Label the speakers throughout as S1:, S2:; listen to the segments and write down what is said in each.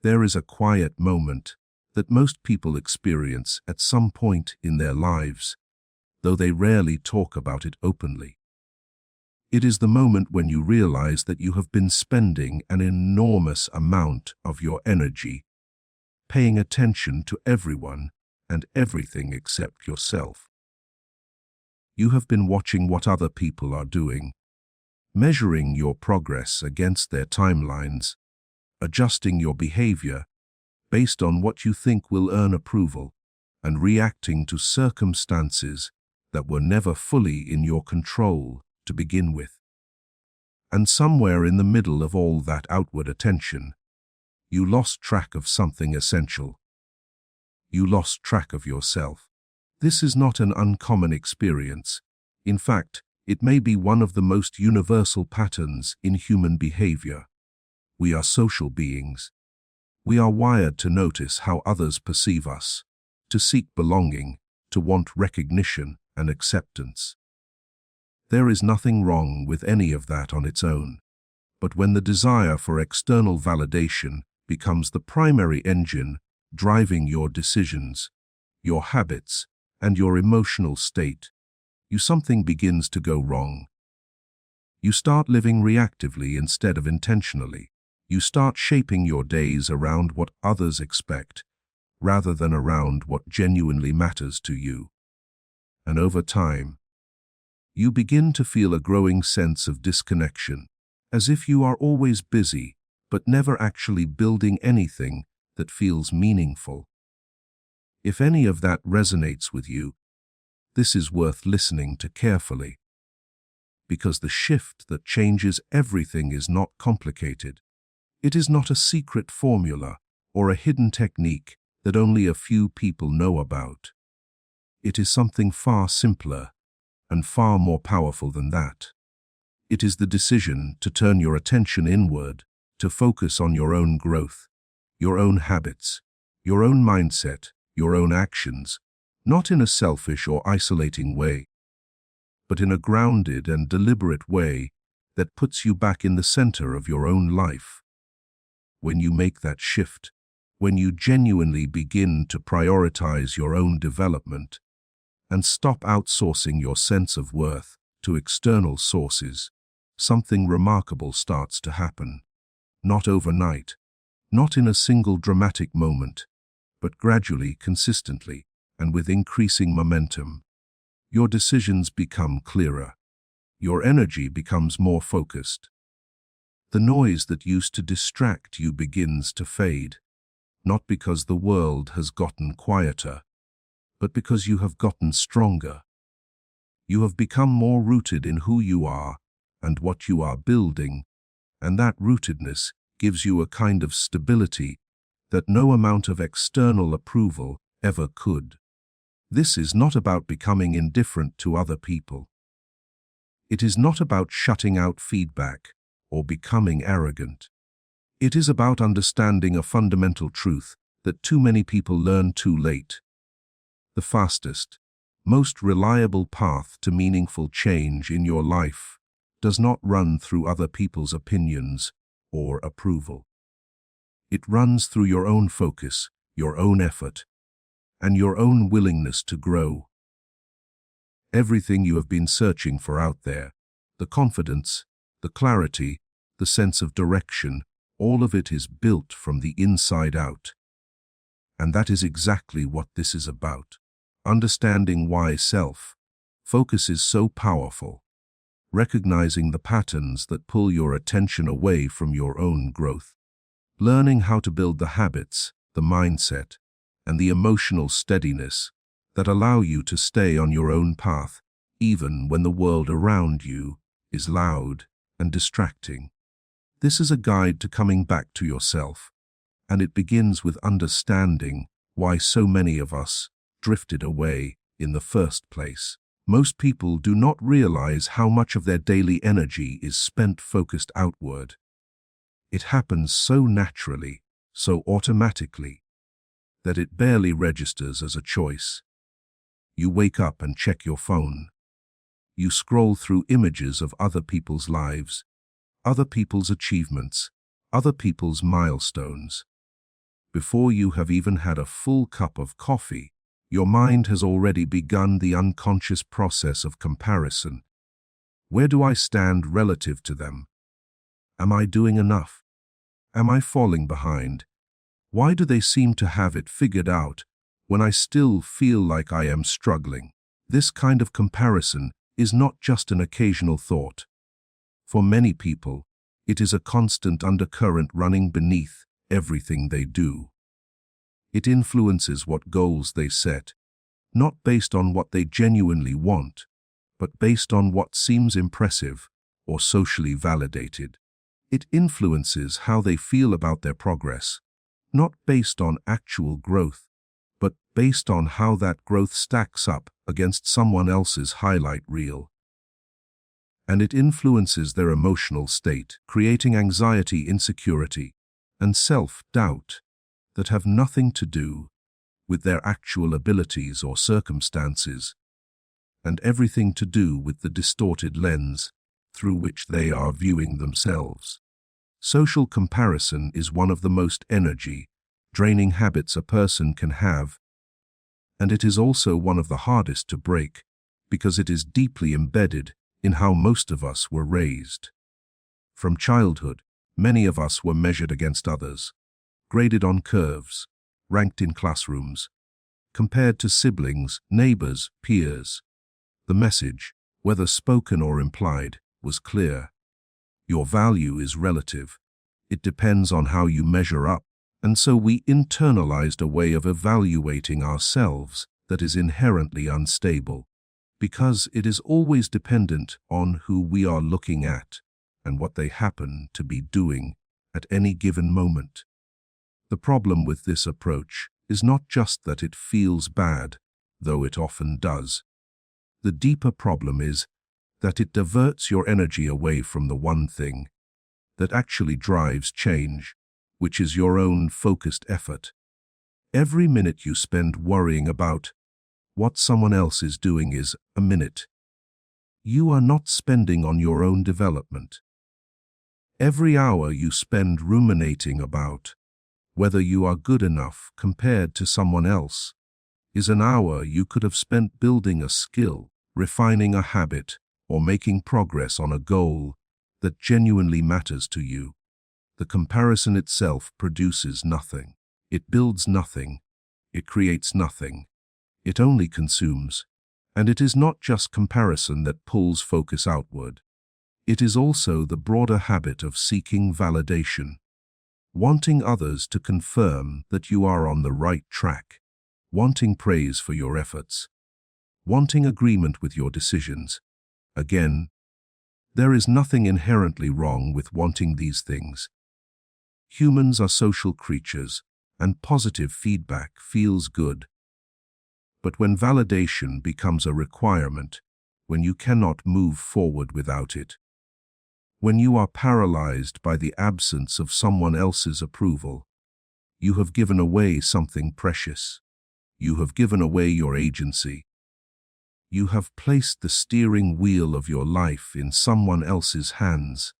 S1: There is a quiet moment that most people experience at some point in their lives, though they rarely talk about it openly. It is the moment when you realize that you have been spending an enormous amount of your energy paying attention to everyone and everything except yourself. You have been watching what other people are doing, measuring your progress against their timelines, adjusting your behavior based on what you think will earn approval, and reacting to circumstances that were never fully in your control to begin with. And somewhere in the middle of all that outward attention, you lost track of something essential. You lost track of yourself. This is not an uncommon experience. In fact, it may be one of the most universal patterns in human behavior. We are social beings. We are wired to notice how others perceive us, to seek belonging, to want recognition and acceptance. There is nothing wrong with any of that on its own, but when the desire for external validation becomes the primary engine driving your decisions, your habits, and your emotional state, something begins to go wrong. You start living reactively instead of intentionally. You start shaping your days around what others expect, rather than around what genuinely matters to you. And over time, you begin to feel a growing sense of disconnection, as if you are always busy, but never actually building anything that feels meaningful. If any of that resonates with you, this is worth listening to carefully, because the shift that changes everything is not complicated. It is not a secret formula or a hidden technique that only a few people know about. It is something far simpler and far more powerful than that. It is the decision to turn your attention inward, to focus on your own growth, your own habits, your own mindset, your own actions, not in a selfish or isolating way, but in a grounded and deliberate way that puts you back in the center of your own life. When you make that shift, when you genuinely begin to prioritize your own development and stop outsourcing your sense of worth to external sources, something remarkable starts to happen. Not overnight, not in a single dramatic moment, but gradually, consistently, and with increasing momentum. Your decisions become clearer. Your energy becomes more focused. The noise that used to distract you begins to fade, not because the world has gotten quieter, but because you have gotten stronger. You have become more rooted in who you are and what you are building, and that rootedness gives you a kind of stability that no amount of external approval ever could. This is not about becoming indifferent to other people. It is not about shutting out feedback or becoming arrogant. It is about understanding a fundamental truth that too many people learn too late. The fastest, most reliable path to meaningful change in your life does not run through other people's opinions or approval. It runs through your own focus, your own effort, and your own willingness to grow. Everything you have been searching for out there, the confidence, the clarity, the sense of direction, all of it is built from the inside out. And that is exactly what this is about. Understanding why self-focus is so powerful. Recognizing the patterns that pull your attention away from your own growth. Learning how to build the habits, the mindset, and the emotional steadiness that allow you to stay on your own path, even when the world around you is loud and distracting. This is a guide to coming back to yourself, and it begins with understanding why so many of us drifted away in the first place. Most people do not realize how much of their daily energy is spent focused outward. It happens so naturally, so automatically, that it barely registers as a choice. You wake up and check your phone. You scroll through images of other people's lives, other people's achievements, other people's milestones. Before you have even had a full cup of coffee, your mind has already begun the unconscious process of comparison. Where do I stand relative to them? Am I doing enough? Am I falling behind? Why do they seem to have it figured out when I still feel like I am struggling? This kind of comparison is not just an occasional thought. For many people, it is a constant undercurrent running beneath everything they do. It influences what goals they set, not based on what they genuinely want, but based on what seems impressive or socially validated. It influences how they feel about their progress, not based on actual growth, but based on how that growth stacks up against someone else's highlight reel. And it influences their emotional state, creating anxiety, insecurity, and self-doubt that have nothing to do with their actual abilities or circumstances, and everything to do with the distorted lens through which they are viewing themselves. Social comparison is one of the most energy-draining habits a person can have, and it is also one of the hardest to break because it is deeply embedded in how most of us were raised. From childhood, many of us were measured against others, graded on curves, ranked in classrooms, compared to siblings, neighbors, peers. The message, whether spoken or implied, was clear. Your value is relative. It depends on how you measure up, and so we internalized a way of evaluating ourselves that is inherently unstable, because it is always dependent on who we are looking at and what they happen to be doing at any given moment. The problem with this approach is not just that it feels bad, though it often does. The deeper problem is that it diverts your energy away from the one thing that actually drives change, which is your own focused effort. Every minute you spend worrying about what someone else is doing is a minute you are not spending on your own development. Every hour you spend ruminating about whether you are good enough compared to someone else is an hour you could have spent building a skill, refining a habit, or making progress on a goal that genuinely matters to you. The comparison itself produces nothing. It builds nothing. It creates nothing. It only consumes. And it is not just comparison that pulls focus outward. It is also the broader habit of seeking validation, wanting others to confirm that you are on the right track, wanting praise for your efforts, wanting agreement with your decisions. Again, there is nothing inherently wrong with wanting these things. Humans are social creatures, and positive feedback feels good. But when validation becomes a requirement, when you cannot move forward without it, when you are paralyzed by the absence of someone else's approval, you have given away something precious. You have given away your agency. You have placed the steering wheel of your life in someone else's hands,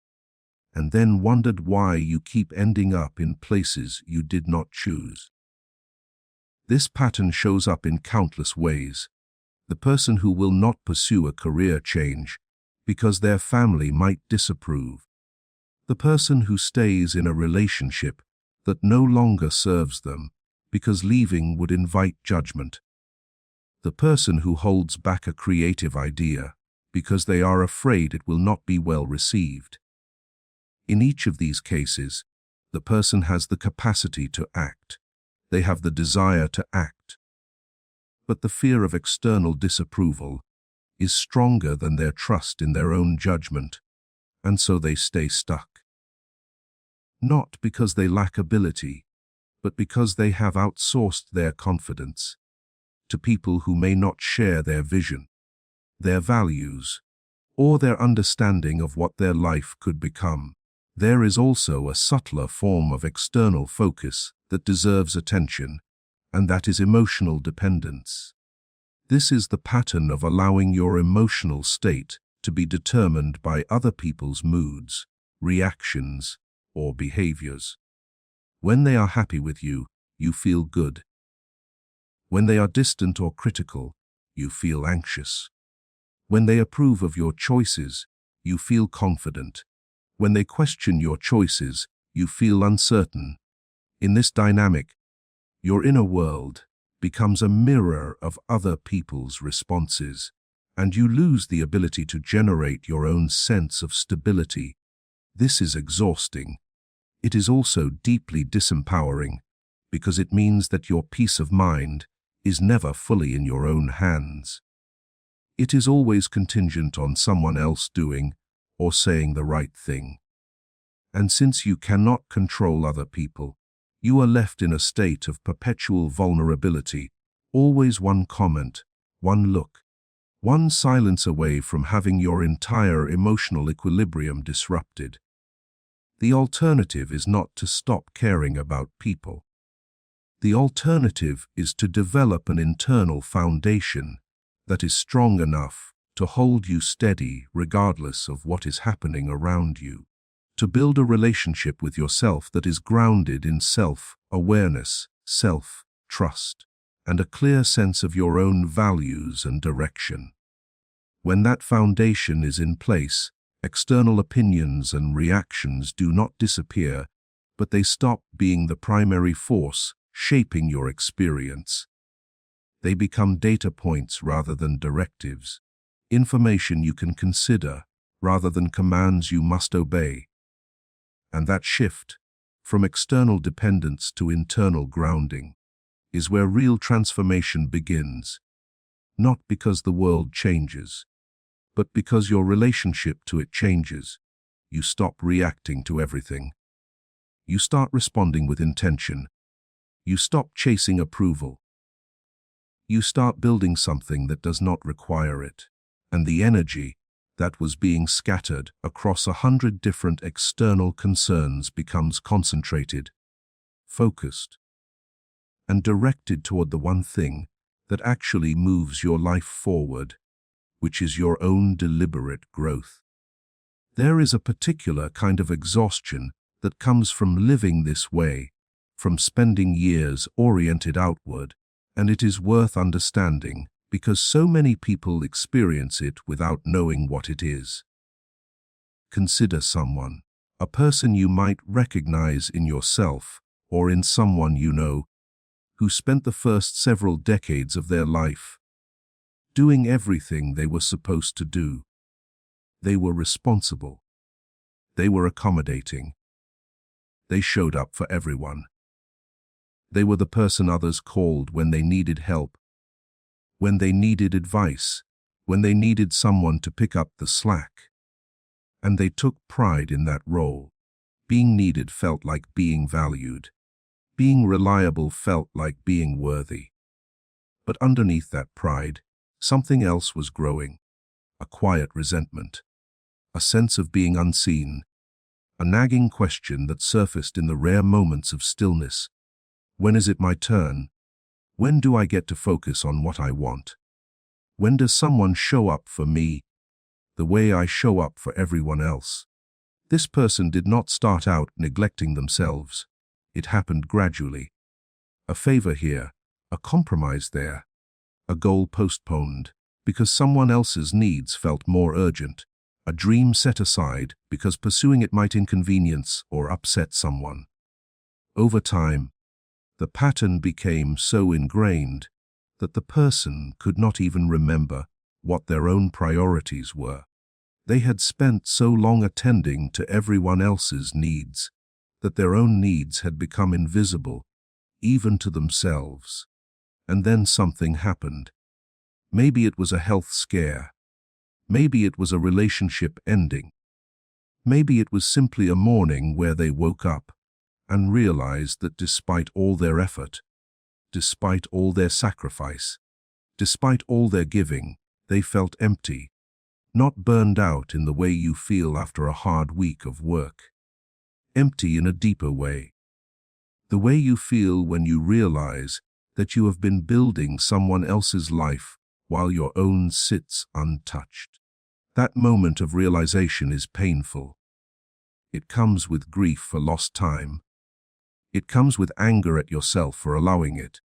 S1: and then wondered why you keep ending up in places you did not choose. This pattern shows up in countless ways. The person who will not pursue a career change because their family might disapprove. The person who stays in a relationship that no longer serves them because leaving would invite judgment. The person who holds back a creative idea because they are afraid it will not be well received. In each of these cases, the person has the capacity to act. They have the desire to act. But the fear of external disapproval is stronger than their trust in their own judgment, and so they stay stuck. Not because they lack ability, but because they have outsourced their confidence to people who may not share their vision, their values, or their understanding of what their life could become. There is also a subtler form of external focus that deserves attention, and that is emotional dependence. This is the pattern of allowing your emotional state to be determined by other people's moods, reactions, or behaviors. When they are happy with you, you feel good. When they are distant or critical, you feel anxious. When they approve of your choices, you feel confident. When they question your choices, you feel uncertain. In this dynamic, your inner world becomes a mirror of other people's responses, and you lose the ability to generate your own sense of stability. This is exhausting. It is also deeply disempowering, because it means that your peace of mind is never fully in your own hands. It is always contingent on someone else doing or saying the right thing. And since you cannot control other people, you are left in a state of perpetual vulnerability, always one comment, one look, one silence away from having your entire emotional equilibrium disrupted. The alternative is not to stop caring about people. The alternative is to develop an internal foundation that is strong enough to hold you steady regardless of what is happening around you. To build a relationship with yourself that is grounded in self-awareness, self-trust, and a clear sense of your own values and direction. When that foundation is in place, external opinions and reactions do not disappear, but they stop being the primary force shaping your experience. They become data points rather than directives, information you can consider rather than commands you must obey. And that shift, from external dependence to internal grounding, is where real transformation begins, not because the world changes, but because your relationship to it changes. You stop reacting to everything. You start responding with intention. You stop chasing approval. You start building something that does not require it, and the energy that was being scattered across 100 different external concerns becomes concentrated, focused, and directed toward the one thing that actually moves your life forward, which is your own deliberate growth. There is a particular kind of exhaustion that comes from living this way, from spending years oriented outward, and it is worth understanding because so many people experience it without knowing what it is. Consider someone, a person you might recognize in yourself or in someone you know, who spent the first several decades of their life doing everything they were supposed to do. They were responsible. They were accommodating. They showed up for everyone. They were the person others called when they needed help, when they needed advice, when they needed someone to pick up the slack. And they took pride in that role. Being needed felt like being valued. Being reliable felt like being worthy. But underneath that pride, something else was growing. A quiet resentment. A sense of being unseen. A nagging question that surfaced in the rare moments of stillness. When is it my turn? When do I get to focus on what I want? When does someone show up for me the way I show up for everyone else? This person did not start out neglecting themselves. It happened gradually. A favor here, a compromise there, a goal postponed because someone else's needs felt more urgent, a dream set aside because pursuing it might inconvenience or upset someone. Over time, the pattern became so ingrained that the person could not even remember what their own priorities were. They had spent so long attending to everyone else's needs that their own needs had become invisible, even to themselves. And then something happened. Maybe it was a health scare. Maybe it was a relationship ending. Maybe it was simply a morning where they woke up and realized that despite all their effort, despite all their sacrifice, despite all their giving, they felt empty, not burned out in the way you feel after a hard week of work. Empty in a deeper way. The way you feel when you realize that you have been building someone else's life while your own sits untouched. That moment of realization is painful. It comes with grief for lost time, It comes with anger at yourself for allowing it.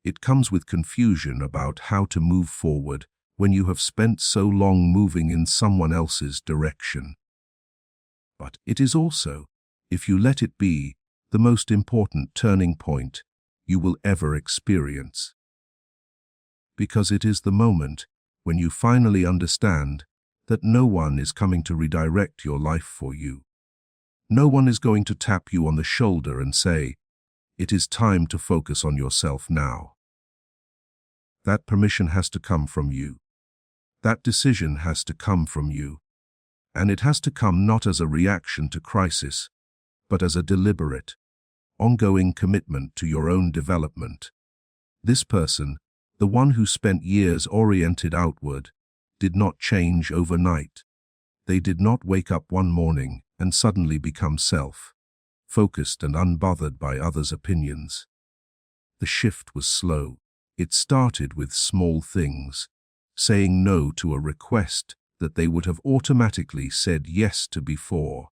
S1: It comes with confusion about how to move forward when you have spent so long moving in someone else's direction. But it is also, if you let it be, the most important turning point you will ever experience. Because it is the moment when you finally understand that no one is coming to redirect your life for you. No one is going to tap you on the shoulder and say, "It is time to focus on yourself now." That permission has to come from you. That decision has to come from you. And it has to come not as a reaction to crisis, but as a deliberate, ongoing commitment to your own development. This person, the one who spent years oriented outward, did not change overnight. They did not wake up one morning and suddenly become self-focused and unbothered by others' opinions. The shift was slow. It started with small things, saying no to a request that they would have automatically said yes to before.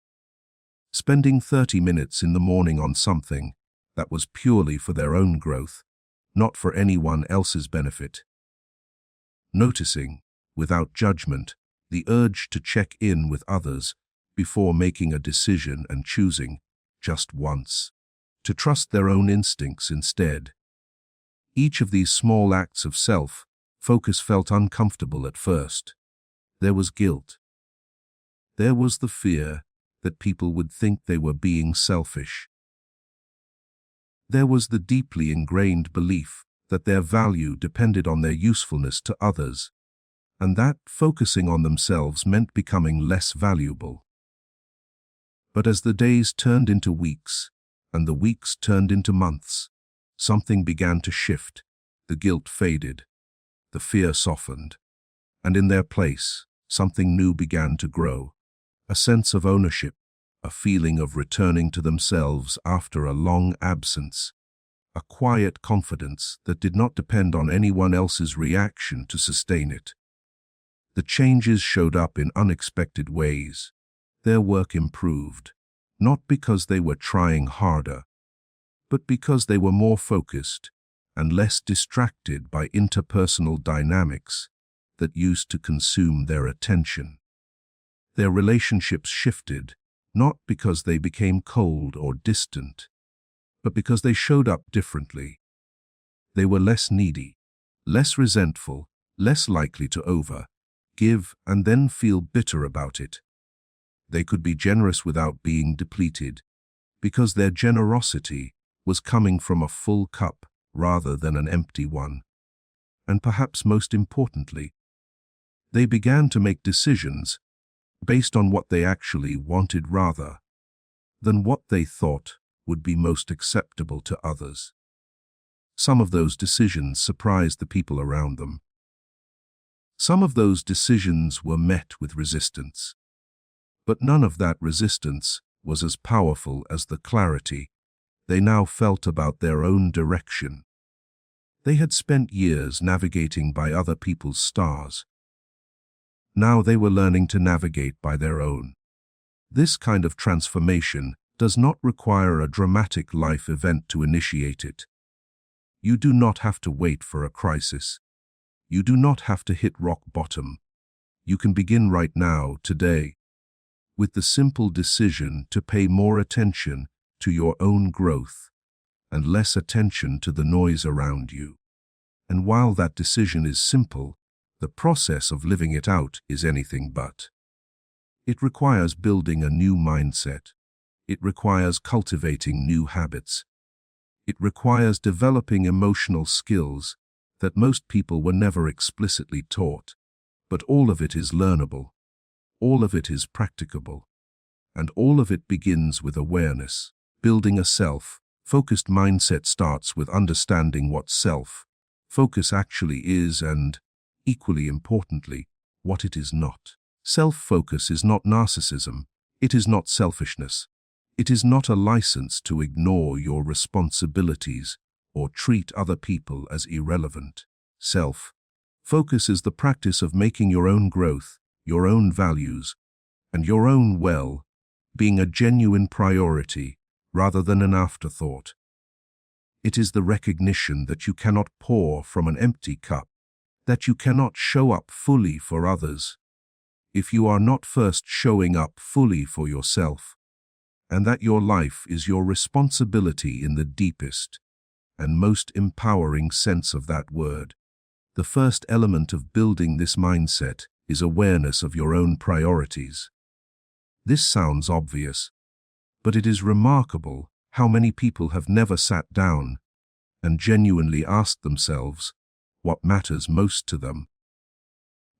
S1: Spending 30 minutes in the morning on something that was purely for their own growth, not for anyone else's benefit. Noticing, without judgment, the urge to check in with others before making a decision and choosing, just once, to trust their own instincts instead. Each of these small acts of self-focus felt uncomfortable at first. There was guilt. There was the fear that people would think they were being selfish. There was the deeply ingrained belief that their value depended on their usefulness to others, and that focusing on themselves meant becoming less valuable. But as the days turned into weeks, and the weeks turned into months, something began to shift. The guilt faded, the fear softened, and in their place, something new began to grow. A sense of ownership, a feeling of returning to themselves after a long absence, a quiet confidence that did not depend on anyone else's reaction to sustain it. The changes showed up in unexpected ways. Their work improved, not because they were trying harder, but because they were more focused and less distracted by interpersonal dynamics that used to consume their attention. Their relationships shifted, not because they became cold or distant, but because they showed up differently. They were less needy, less resentful, less likely to give and then feel bitter about it. They could be generous without being depleted, because their generosity was coming from a full cup rather than an empty one. And perhaps most importantly, they began to make decisions based on what they actually wanted rather than what they thought would be most acceptable to others. Some of those decisions surprised the people around them. Some of those decisions were met with resistance. But none of that resistance was as powerful as the clarity they now felt about their own direction. They had spent years navigating by other people's stars. Now they were learning to navigate by their own. This kind of transformation does not require a dramatic life event to initiate it. You do not have to wait for a crisis. You do not have to hit rock bottom. You can begin right now, today, with the simple decision to pay more attention to your own growth and less attention to the noise around you. And while that decision is simple, the process of living it out is anything but. It requires building a new mindset. It requires cultivating new habits. It requires developing emotional skills that most people were never explicitly taught. But all of it is learnable. All of it is practicable. And all of it begins with awareness. Building a self-focused mindset starts with understanding what self-focus actually is and, equally importantly, what it is not. Self-focus is not narcissism. It is not selfishness. It is not a license to ignore your responsibilities or treat other people as irrelevant. Self-focus is the practice of making your own growth, your own values, and your own well-being a genuine priority rather than an afterthought. It is the recognition that you cannot pour from an empty cup, that you cannot show up fully for others if you are not first showing up fully for yourself, and that your life is your responsibility in the deepest and most empowering sense of that word. The first element of building this mindset is awareness of your own priorities. This sounds obvious, but it is remarkable how many people have never sat down and genuinely asked themselves what matters most to them.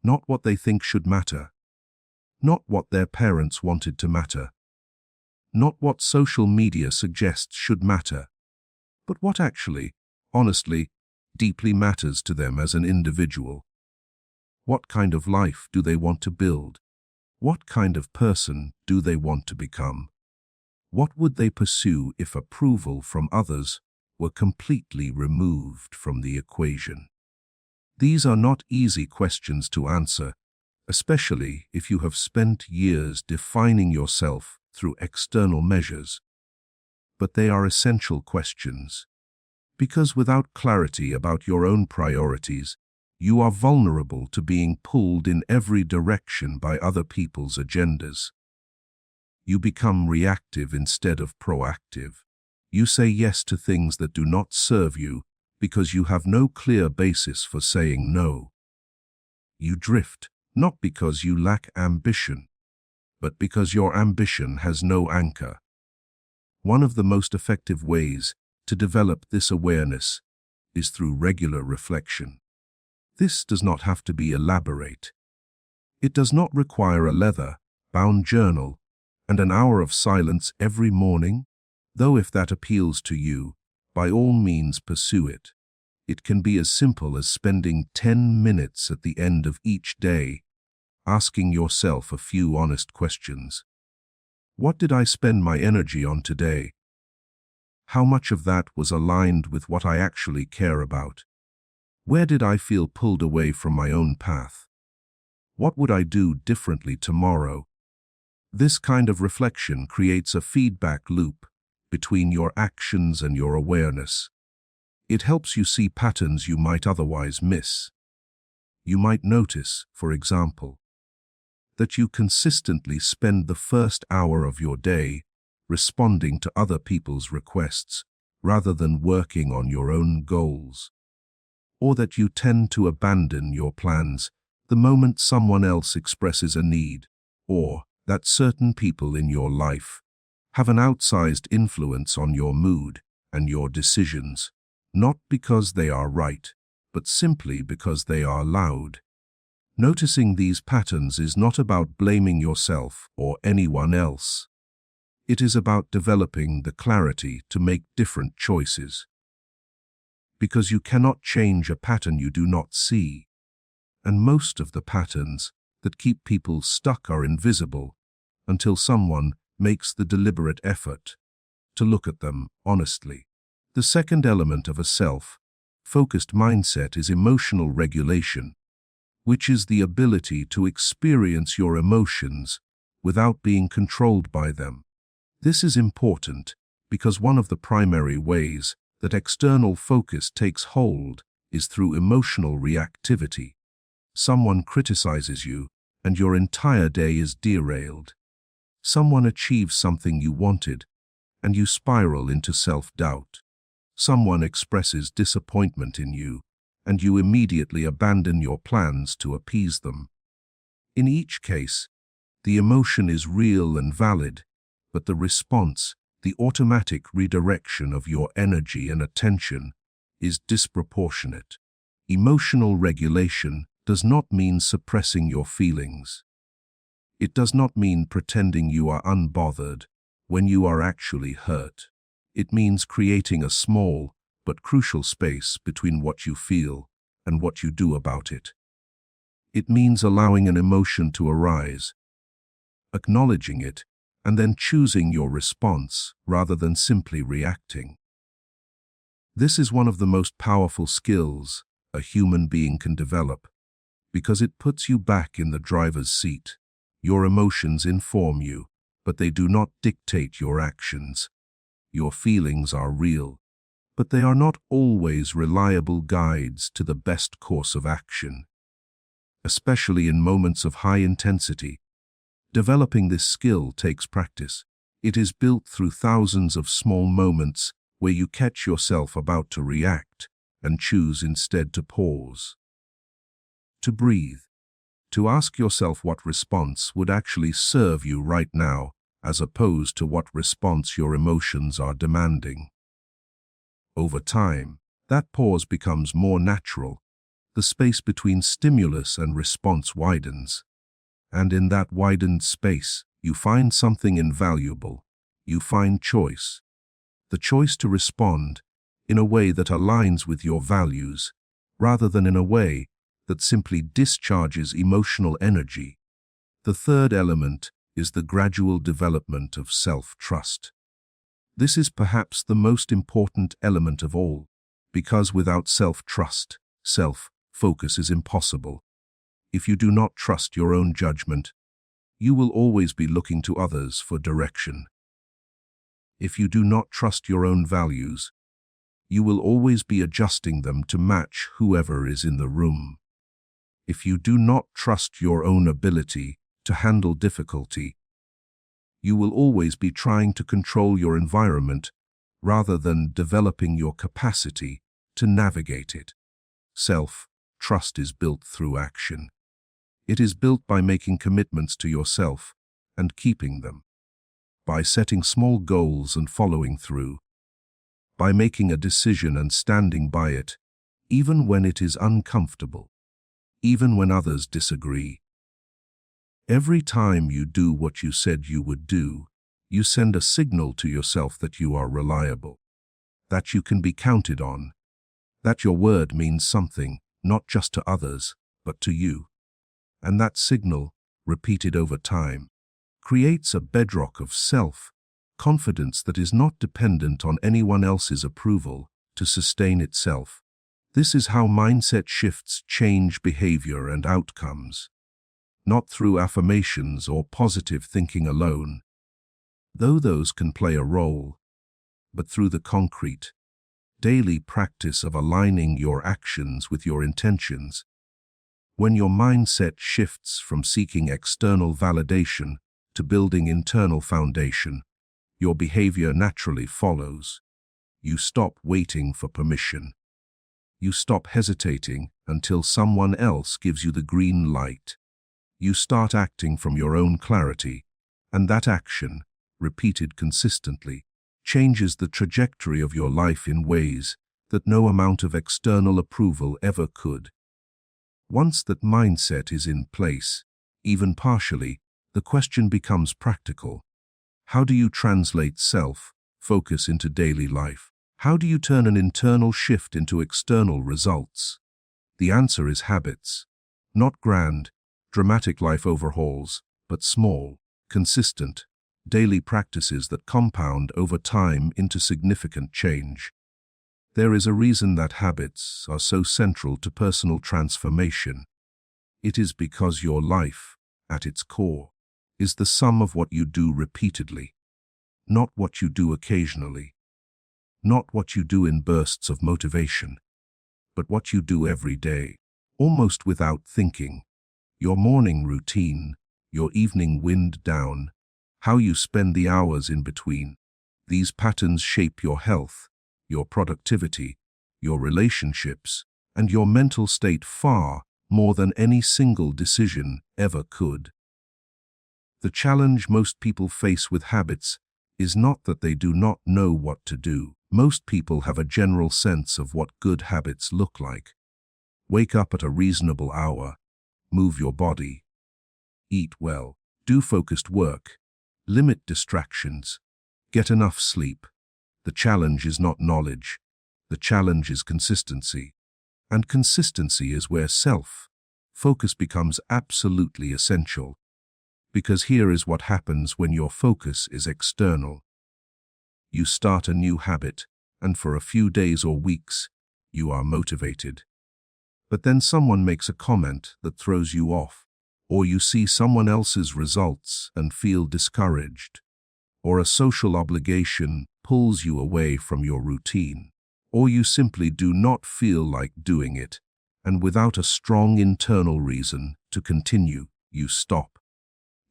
S1: Not what they think should matter, not what their parents wanted to matter, not what social media suggests should matter, but what actually, honestly, deeply matters to them as an individual. What kind of life do they want to build? What kind of person do they want to become? What would they pursue if approval from others were completely removed from the equation? These are not easy questions to answer, especially if you have spent years defining yourself through external measures. But they are essential questions, because without clarity about your own priorities, you are vulnerable to being pulled in every direction by other people's agendas. You become reactive instead of proactive. You say yes to things that do not serve you because you have no clear basis for saying no. You drift, not because you lack ambition, but because your ambition has no anchor. One of the most effective ways to develop this awareness is through regular reflection. This does not have to be elaborate. It does not require a leather-bound journal and an hour of silence every morning, though if that appeals to you, by all means pursue it. It can be as simple as spending 10 minutes at the end of each day, asking yourself a few honest questions. What did I spend my energy on today? How much of that was aligned with what I actually care about? Where did I feel pulled away from my own path? What would I do differently tomorrow? This kind of reflection creates a feedback loop between your actions and your awareness. It helps you see patterns you might otherwise miss. You might notice, for example, that you consistently spend the first hour of your day responding to other people's requests rather than working on your own goals, or that you tend to abandon your plans the moment someone else expresses a need, or that certain people in your life have an outsized influence on your mood and your decisions, not because they are right, but simply because they are loud. Noticing these patterns is not about blaming yourself or anyone else. It is about developing the clarity to make different choices. Because you cannot change a pattern you do not see, and most of the patterns that keep people stuck are invisible until someone makes the deliberate effort to look at them honestly. The second element of a self-focused mindset is emotional regulation, which is the ability to experience your emotions without being controlled by them. This is important because one of the primary ways that external focus takes hold is through emotional reactivity. Someone criticizes you, and your entire day is derailed. Someone achieves something you wanted, and you spiral into self-doubt. Someone expresses disappointment in you, and you immediately abandon your plans to appease them. In each case, the emotion is real and valid, but the response, the automatic redirection of your energy and attention, is disproportionate. Emotional regulation does not mean suppressing your feelings. It does not mean pretending you are unbothered when you are actually hurt. It means creating a small but crucial space between what you feel and what you do about it. It means allowing an emotion to arise, acknowledging it, and then choosing your response rather than simply reacting. This is one of the most powerful skills a human being can develop because it puts you back in the driver's seat. Your emotions inform you, but they do not dictate your actions. Your feelings are real, but they are not always reliable guides to the best course of action. Especially in moments of high intensity, developing this skill takes practice. It is built through thousands of small moments where you catch yourself about to react and choose instead to pause, to breathe, to ask yourself what response would actually serve you right now, as opposed to what response your emotions are demanding. Over time, that pause becomes more natural. The space between stimulus and response widens. And in that widened space, you find something invaluable. You find choice. The choice to respond in a way that aligns with your values, rather than in a way that simply discharges emotional energy. The third element is the gradual development of self-trust. This is perhaps the most important element of all, because without self-trust, self-focus is impossible. If you do not trust your own judgment, you will always be looking to others for direction. If you do not trust your own values, you will always be adjusting them to match whoever is in the room. If you do not trust your own ability to handle difficulty, you will always be trying to control your environment rather than developing your capacity to navigate it. Self-trust is built through action. It is built by making commitments to yourself and keeping them, by setting small goals and following through, by making a decision and standing by it, even when it is uncomfortable, even when others disagree. Every time you do what you said you would do, you send a signal to yourself that you are reliable, that you can be counted on, that your word means something, not just to others, but to you. And that signal, repeated over time, creates a bedrock of self-confidence that is not dependent on anyone else's approval to sustain itself. This is how mindset shifts change behavior and outcomes, not through affirmations or positive thinking alone, though those can play a role, but through the concrete, daily practice of aligning your actions with your intentions. When your mindset shifts from seeking external validation to building internal foundation, your behavior naturally follows. You stop waiting for permission. You stop hesitating until someone else gives you the green light. You start acting from your own clarity, and that action, repeated consistently, changes the trajectory of your life in ways that no amount of external approval ever could. Once that mindset is in place, even partially, the question becomes practical. How do you translate self-focus into daily life? How do you turn an internal shift into external results? The answer is habits. Not grand, dramatic life overhauls, but small, consistent, daily practices that compound over time into significant change. There is a reason that habits are so central to personal transformation. It is because your life, at its core, is the sum of what you do repeatedly, not what you do occasionally, not what you do in bursts of motivation, but what you do every day, almost without thinking. Your morning routine, your evening wind down, how you spend the hours in between. These patterns shape your health, your productivity, your relationships, and your mental state far more than any single decision ever could. The challenge most people face with habits is not that they do not know what to do. Most people have a general sense of what good habits look like. Wake up at a reasonable hour, move your body, eat well, do focused work, limit distractions, get enough sleep. The challenge is not knowledge. The challenge is consistency. And consistency is where self-focus becomes absolutely essential. Because here is what happens when your focus is external. You start a new habit, and for a few days or weeks, you are motivated. But then someone makes a comment that throws you off, or you see someone else's results and feel discouraged, or a social obligation pulls you away from your routine, or you simply do not feel like doing it, and without a strong internal reason to continue, you stop.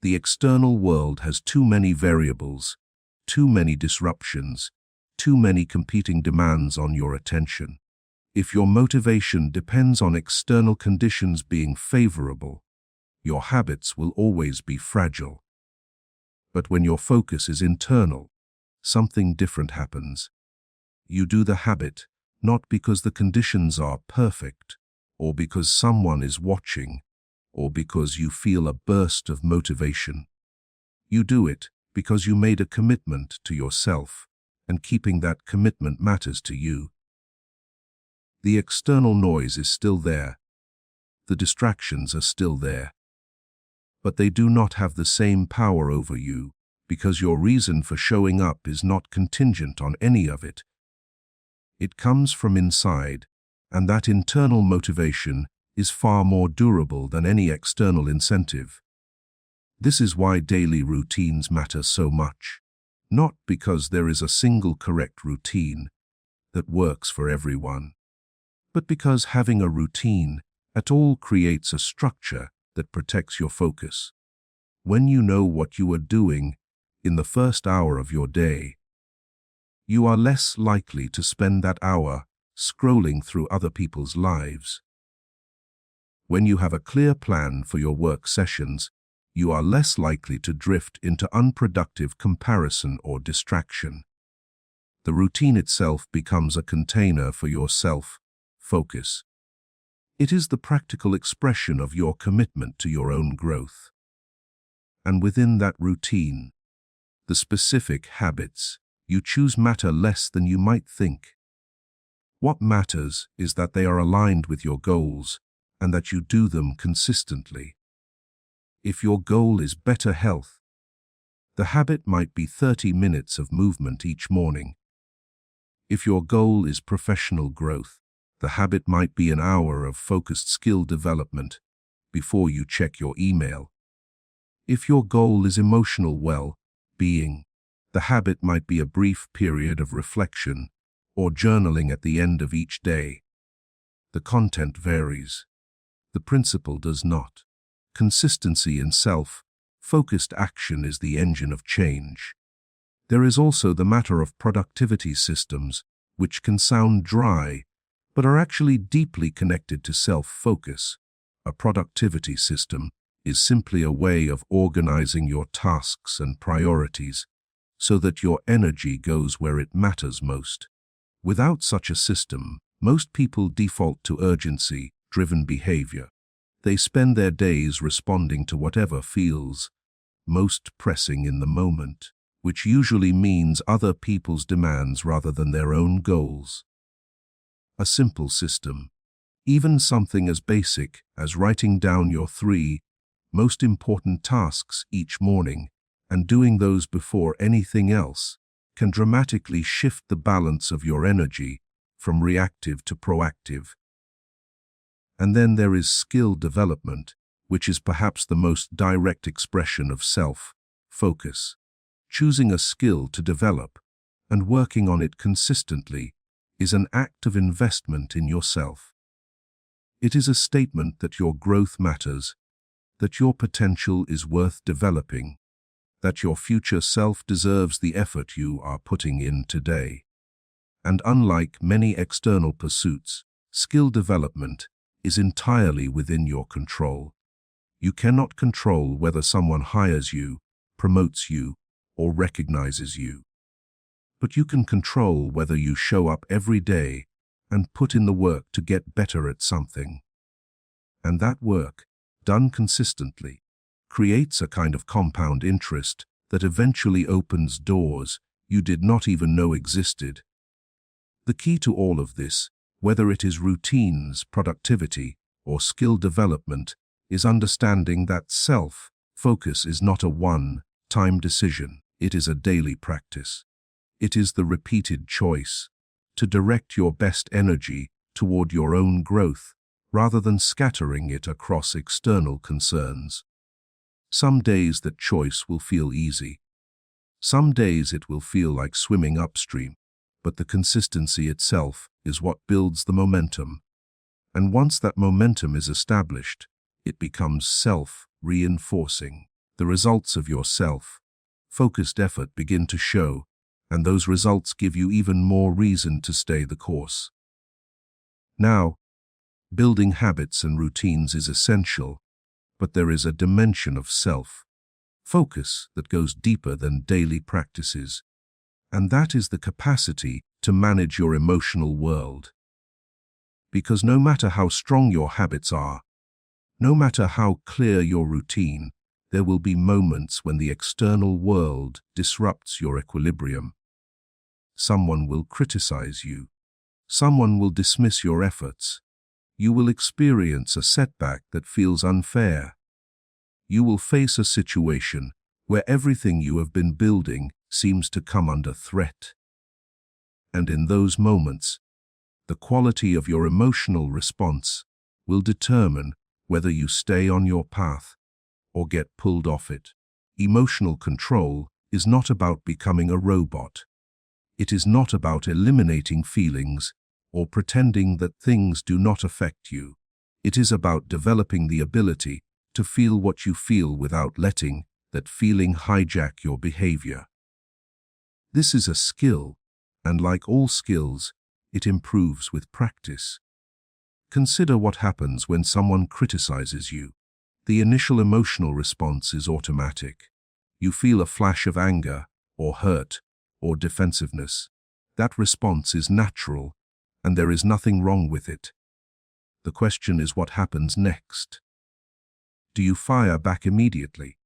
S1: The external world has too many variables, too many disruptions, too many competing demands on your attention. If your motivation depends on external conditions being favorable, your habits will always be fragile. But when your focus is internal, something different happens. You do the habit not because the conditions are perfect, or because someone is watching, or because you feel a burst of motivation. You do it because you made a commitment to yourself, and keeping that commitment matters to you. The external noise is still there. The distractions are still there. But they do not have the same power over you, because your reason for showing up is not contingent on any of it. It comes from inside, and that internal motivation is far more durable than any external incentive. This is why daily routines matter so much, not because there is a single correct routine that works for everyone, but because having a routine at all creates a structure that protects your focus. When you know what you are doing in the first hour of your day, you are less likely to spend that hour scrolling through other people's lives. When you have a clear plan for your work sessions, you are less likely to drift into unproductive comparison or distraction. The routine itself becomes a container for your self-focus. It is the practical expression of your commitment to your own growth. And within that routine, the specific habits you choose matter less than you might think. What matters is that they are aligned with your goals and that you do them consistently. If your goal is better health, the habit might be 30 minutes of movement each morning. If your goal is professional growth, the habit might be an hour of focused skill development before you check your email. If your goal is emotional well-being, the habit might be a brief period of reflection or journaling at the end of each day. The content varies. The principle does not. Consistency in self-focused action is the engine of change. There is also the matter of productivity systems, which can sound dry, but are actually deeply connected to self-focus. A productivity system is simply a way of organizing your tasks and priorities so that your energy goes where it matters most. Without such a system, most people default to urgency-driven behavior. They spend their days responding to whatever feels most pressing in the moment, which usually means other people's demands rather than their own goals. A simple system, even something as basic as writing down your 3 most important tasks each morning and doing those before anything else, can dramatically shift the balance of your energy from reactive to proactive. And then there is skill development, which is perhaps the most direct expression of self-focus. Choosing a skill to develop and working on it consistently is an act of investment in yourself. It is a statement that your growth matters, that your potential is worth developing, that your future self deserves the effort you are putting in today. And unlike many external pursuits, skill development is entirely within your control. You cannot control whether someone hires you, promotes you, or recognizes you. But you can control whether you show up every day and put in the work to get better at something. And that work, done consistently, creates a kind of compound interest that eventually opens doors you did not even know existed. The key to all of this, whether it is routines, productivity, or skill development, is understanding that self-focus is not a one-time decision. It is a daily practice. It is the repeated choice to direct your best energy toward your own growth rather than scattering it across external concerns. Some days that choice will feel easy. Some days it will feel like swimming upstream, but the consistency itself is what builds the momentum. And once that momentum is established, it becomes self-reinforcing. The results of your self-focused effort begin to show, and those results give you even more reason to stay the course. Now, building habits and routines is essential, but there is a dimension of self-focus that goes deeper than daily practices, and that is the capacity to manage your emotional world. Because no matter how strong your habits are, no matter how clear your routine, there will be moments when the external world disrupts your equilibrium. Someone will criticize you. Someone will dismiss your efforts. You will experience a setback that feels unfair. You will face a situation where everything you have been building seems to come under threat. And in those moments, the quality of your emotional response will determine whether you stay on your path or get pulled off it. Emotional control is not about becoming a robot. It is not about eliminating feelings or pretending that things do not affect you. It is about developing the ability to feel what you feel without letting that feeling hijack your behavior. This is a skill, and like all skills, it improves with practice. Consider what happens when someone criticizes you. The initial emotional response is automatic. You feel a flash of anger, or hurt, or defensiveness. That response is natural, and there is nothing wrong with it. The question is what happens next. Do you fire back immediately?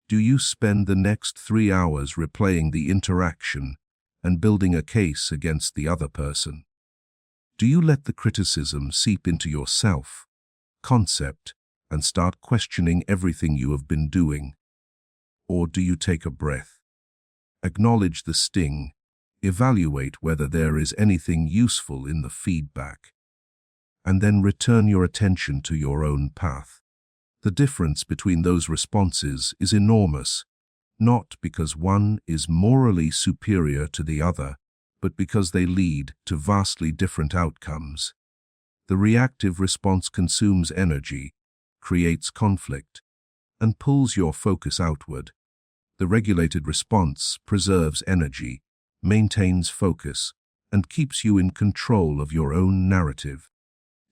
S1: Do you spend the next 3 hours replaying the interaction and building a case against the other person? Do you let the criticism seep into your self-concept and start questioning everything you have been doing? Or do you take a breath, acknowledge the sting, evaluate whether there is anything useful in the feedback, and then return your attention to your own path? The difference between those responses is enormous, not because one is morally superior to the other, but because they lead to vastly different outcomes. The reactive response consumes energy, creates conflict, and pulls your focus outward. The regulated response preserves energy, maintains focus, and keeps you in control of your own narrative.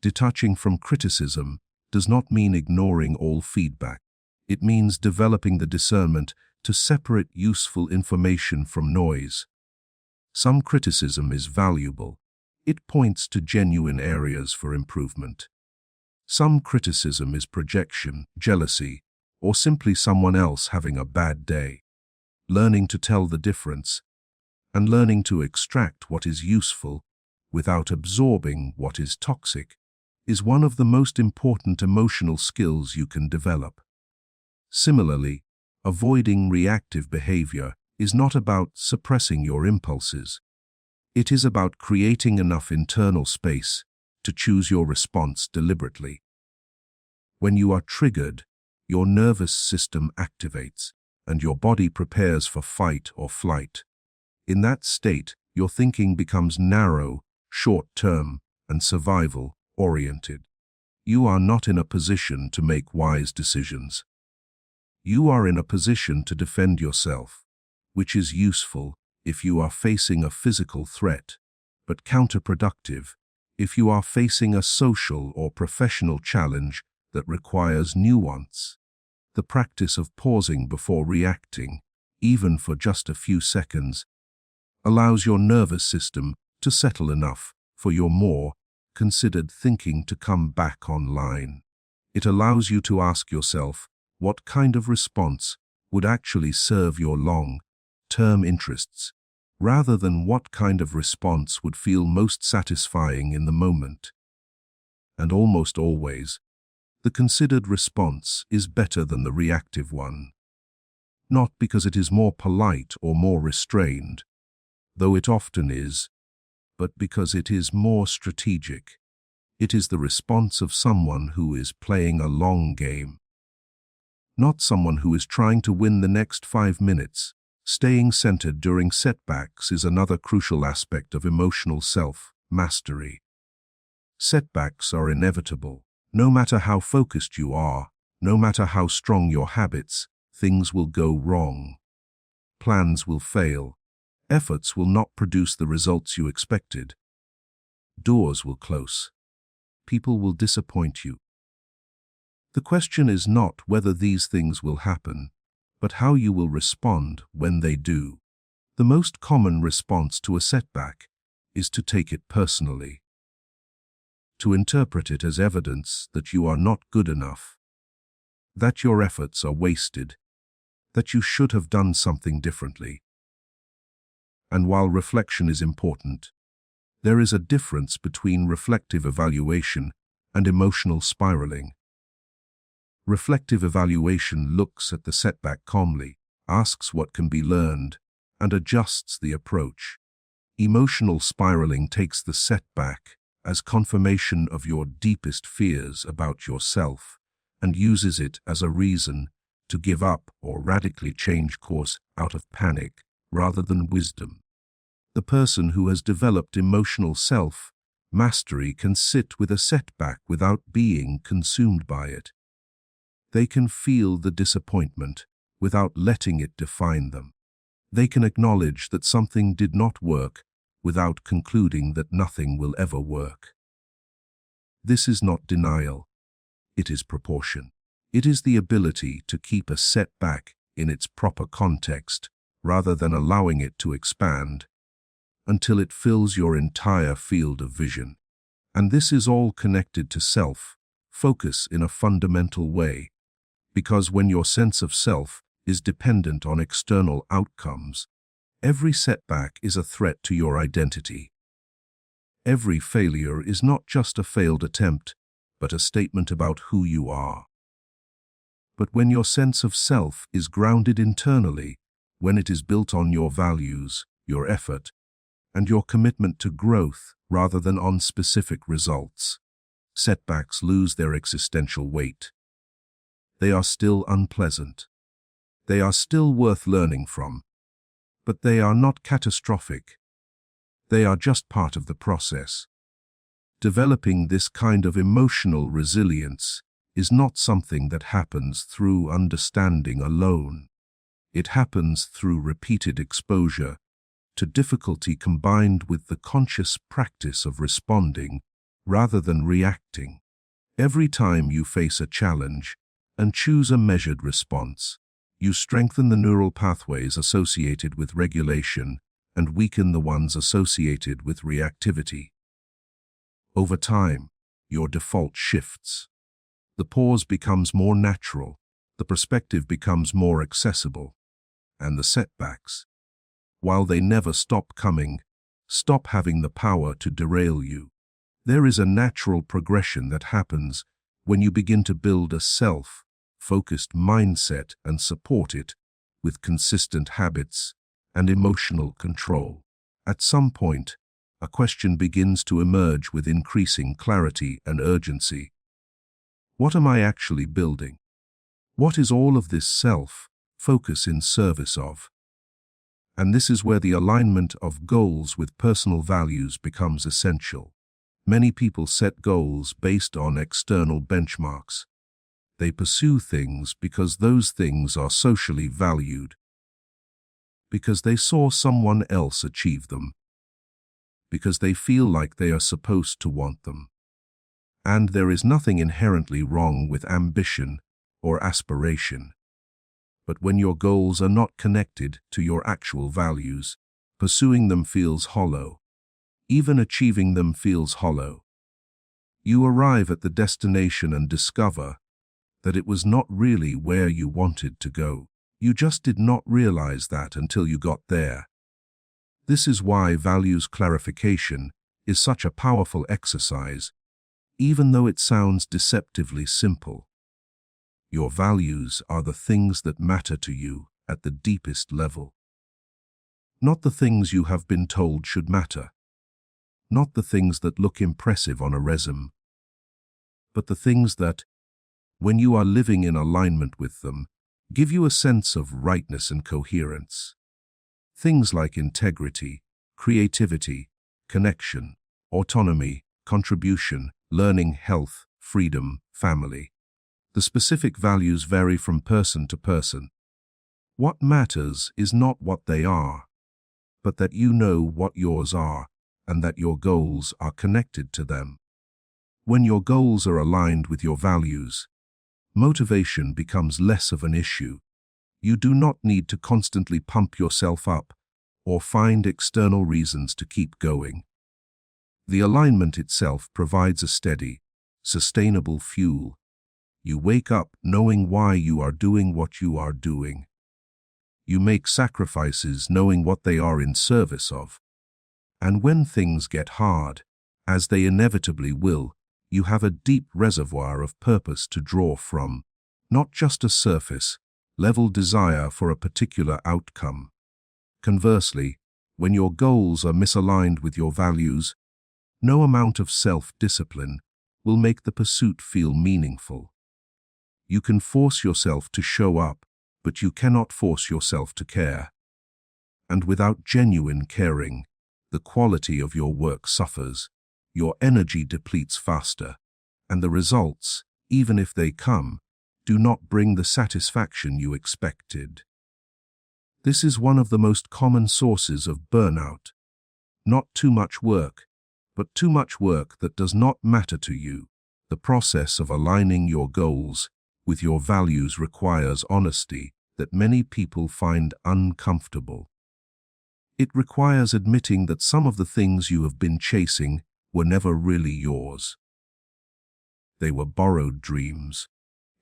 S1: Detaching from criticism does not mean ignoring all feedback. It means developing the discernment to separate useful information from noise. Some criticism is valuable. It points to genuine areas for improvement. Some criticism is projection, jealousy, or simply someone else having a bad day. Learning to tell the difference and learning to extract what is useful without absorbing what is toxic is one of the most important emotional skills you can develop. Similarly, avoiding reactive behavior is not about suppressing your impulses. It is about creating enough internal space to choose your response deliberately. When you are triggered, your nervous system activates, and your body prepares for fight or flight. In that state, your thinking becomes narrow, short-term, and survival-oriented. You are not in a position to make wise decisions. You are in a position to defend yourself, which is useful if you are facing a physical threat, but counterproductive if you are facing a social or professional challenge that requires nuance. The practice of pausing before reacting, even for just a few seconds, allows your nervous system to settle enough for your more considered thinking to come back online. It allows you to ask yourself what kind of response would actually serve your long-term interests, rather than what kind of response would feel most satisfying in the moment. And almost always, the considered response is better than the reactive one. Not because it is more polite or more restrained, though it often is, but because it is more strategic. It is the response of someone who is playing a long game. Not someone who is trying to win the next 5 minutes, Staying centered during setbacks is another crucial aspect of emotional self-mastery. Setbacks are inevitable. No matter how focused you are, no matter how strong your habits, things will go wrong. Plans will fail. Efforts will not produce the results you expected. Doors will close. People will disappoint you. The question is not whether these things will happen, but how you will respond when they do. The most common response to a setback is to take it personally, to interpret it as evidence that you are not good enough, that your efforts are wasted, that you should have done something differently. And while reflection is important, there is a difference between reflective evaluation and emotional spiraling. Reflective evaluation looks at the setback calmly, asks what can be learned, and adjusts the approach. Emotional spiraling takes the setback as confirmation of your deepest fears about yourself and uses it as a reason to give up or radically change course out of panic rather than wisdom. The person who has developed emotional self-mastery can sit with a setback without being consumed by it. They can feel the disappointment without letting it define them. They can acknowledge that something did not work without concluding that nothing will ever work. This is not denial. It is proportion. It is the ability to keep a setback in its proper context rather than allowing it to expand until it fills your entire field of vision. And this is all connected to self-focus in a fundamental way, because when your sense of self is dependent on external outcomes, every setback is a threat to your identity. Every failure is not just a failed attempt, but a statement about who you are. But when your sense of self is grounded internally, when it is built on your values, your effort, and your commitment to growth rather than on specific results, setbacks lose their existential weight. They are still unpleasant. They are still worth learning from. But they are not catastrophic. They are just part of the process. Developing this kind of emotional resilience is not something that happens through understanding alone. It happens through repeated exposure to difficulty combined with the conscious practice of responding rather than reacting. Every time you face a challenge and choose a measured response, you strengthen the neural pathways associated with regulation and weaken the ones associated with reactivity. Over time, your default shifts. The pause becomes more natural, the perspective becomes more accessible, and the setbacks, while they never stop coming, stop having the power to derail you. There is a natural progression that happens when you begin to build a self-focused mindset and support it with consistent habits and emotional control. At some point, a question begins to emerge with increasing clarity and urgency. What am I actually building? What is all of this self-focus in service of? And this is where the alignment of goals with personal values becomes essential. Many people set goals based on external benchmarks. They pursue things because those things are socially valued, because they saw someone else achieve them, because they feel like they are supposed to want them. And there is nothing inherently wrong with ambition or aspiration. But when your goals are not connected to your actual values, pursuing them feels hollow. Even achieving them feels hollow. You arrive at the destination and discover that it was not really where you wanted to go. You just did not realize that until you got there. This is why values clarification is such a powerful exercise, even though it sounds deceptively simple. Your values are the things that matter to you at the deepest level. Not the things you have been told should matter. Not the things that look impressive on a resume. But the things that, when you are living in alignment with them, give you a sense of rightness and coherence. Things like integrity, creativity, connection, autonomy, contribution, learning, health, freedom, family. The specific values vary from person to person. What matters is not what they are, but that you know what yours are and that your goals are connected to them. When your goals are aligned with your values, motivation becomes less of an issue. You do not need to constantly pump yourself up or find external reasons to keep going. The alignment itself provides a steady, sustainable fuel. You wake up knowing why you are doing what you are doing. You make sacrifices knowing what they are in service of. And when things get hard, as they inevitably will, you have a deep reservoir of purpose to draw from, not just a surface-level desire for a particular outcome. Conversely, when your goals are misaligned with your values, no amount of self-discipline will make the pursuit feel meaningful. You can force yourself to show up, but you cannot force yourself to care. And without genuine caring, the quality of your work suffers, your energy depletes faster, and the results, even if they come, do not bring the satisfaction you expected. This is one of the most common sources of burnout. Not too much work, but too much work that does not matter to you. The process of aligning your goals with your values requires honesty that many people find uncomfortable. It requires admitting that some of the things you have been chasing were never really yours. They were borrowed dreams,